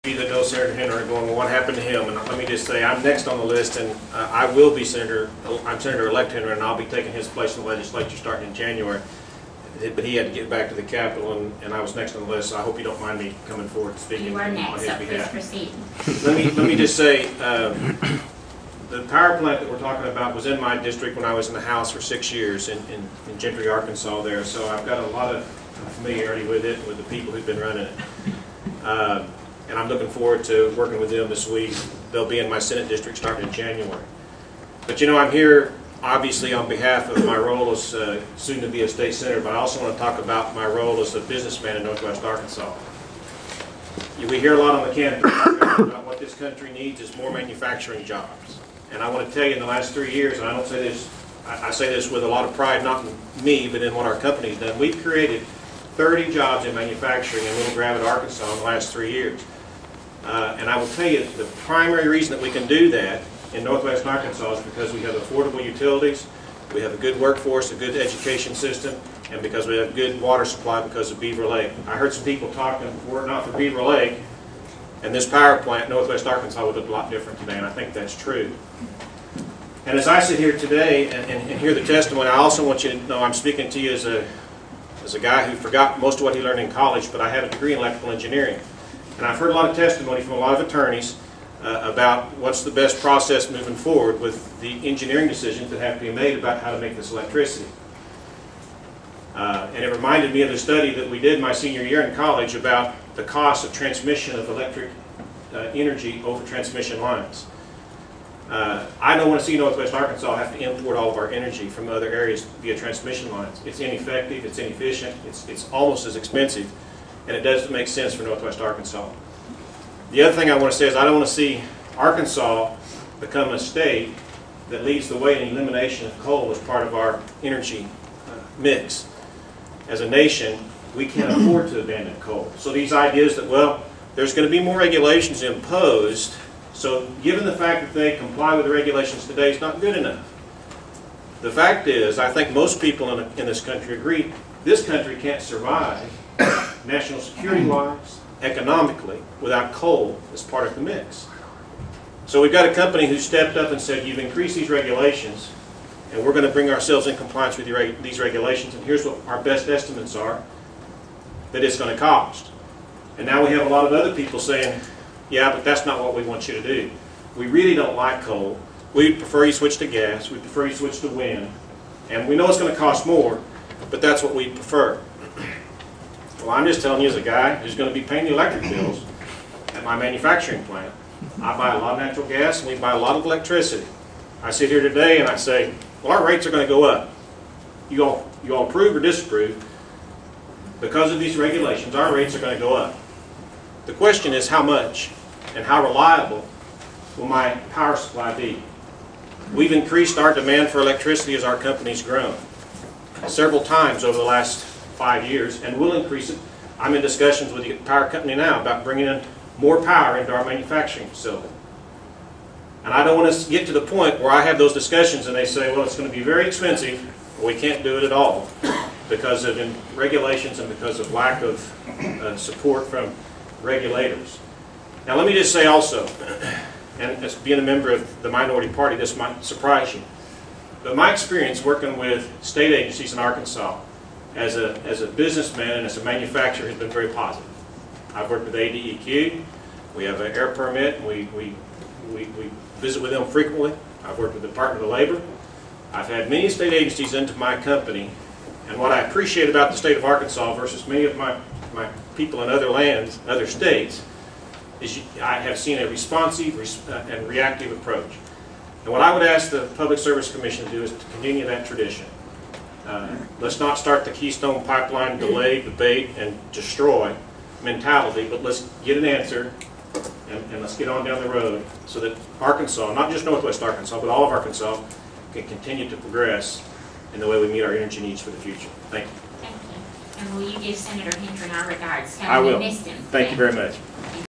That knows Senator Hendren are going, well, what happened to him? And let me just say, I'm next on the list, and I will be I'm Senator-elect Hendren, and I'll be taking his place in the legislature starting in January. But he had to get back to the Capitol, and I was next on the list, so I hope you don't mind me coming forward and speaking on his behalf. You are next, so please proceed. Let me just say, the power plant that we're talking about was in my district when I was in the House for 6 years in Gentry, Arkansas there, so I've got a lot of familiarity with it, with the people who've been running it. And I'm looking forward to working with them this week. They'll be in my Senate district starting in January. But you know, I'm here obviously on behalf of my role as soon to be a state senator, but I also want to talk about my role as a businessman in Northwest Arkansas. We hear a lot on the campus about what this country needs is more manufacturing jobs. And I want to tell you, in the last 3 years, and I don't say this, I say this with a lot of pride, not in me, but in what our company's done, we've created 30 jobs in manufacturing in Little Gravette, Arkansas in the last 3 years. And I will tell you, the primary reason that we can do that in Northwest Arkansas is because we have affordable utilities, we have a good workforce, a good education system, and because we have good water supply because of Beaver Lake. I heard some people talking, were it not for Beaver Lake and this power plant, Northwest Arkansas would look a lot different today, and I think that's true. And as I sit here today and hear the testimony, I also want you to know I'm speaking to you as a guy who forgot most of what he learned in college, but I have a degree in electrical engineering. And I've heard a lot of testimony from a lot of attorneys about what's the best process moving forward with the engineering decisions that have to be made about how to make this electricity. And it reminded me of the study that we did my senior year in college about the cost of transmission of electric energy over transmission lines. I don't want to see Northwest Arkansas have to import all of our energy from other areas via transmission lines. It's ineffective, it's inefficient, it's almost as expensive, and it doesn't make sense for Northwest Arkansas. The other thing I want to say is I don't want to see Arkansas become a state that leads the way in elimination of coal as part of our energy mix. As a nation, we can't afford to abandon coal. So these ideas that, well, there's going to be more regulations imposed, so given the fact that they comply with the regulations today is not good enough. The fact is, I think most people in this country agree, this country can't survive national security-wise, economically, without coal as part of the mix. So we've got a company who stepped up and said, you've increased these regulations, and we're going to bring ourselves in compliance with these regulations, and here's what our best estimates are that it's going to cost. And now we have a lot of other people saying, yeah, but that's not what we want you to do. We really don't like coal. We'd prefer you switch to gas. We'd prefer you switch to wind. And we know it's going to cost more, but that's what we prefer. Well, I'm just telling you as a guy who's going to be paying the electric bills at my manufacturing plant. I buy a lot of natural gas and we buy a lot of electricity. I sit here today and I say, well, our rates are going to go up. You all approve or disapprove? Because of these regulations, our rates are going to go up. The question is how much and how reliable will my power supply be? We've increased our demand for electricity as our company's grown several times over the last 5 years, and we'll increase it. I'm in discussions with the power company now about bringing in more power into our manufacturing facility. And I don't want to get to the point where I have those discussions and they say, well, it's going to be very expensive, or we can't do it at all because of regulations and because of lack of support from regulators. Now let me just say also, and as being a member of the minority party, this might surprise you, but my experience working with state agencies in Arkansas as a businessman and as a manufacturer has been very positive. I've worked with ADEQ, we have an air permit, and we visit with them frequently. I've worked with the Department of Labor. I've had many state agencies into my company, and what I appreciate about the state of Arkansas versus many of my people in other lands, other states, is I have seen a responsive and reactive approach. And what I would ask the Public Service Commission to do is to continue that tradition. Let's not start the Keystone Pipeline delay, debate, and destroy mentality, but let's get an answer and let's get on down the road so that Arkansas, not just Northwest Arkansas, but all of Arkansas, can continue to progress in the way we meet our energy needs for the future. Thank you. Thank you. And will you give Senator Hendren our regards? I will. We missed him. Thank you very much.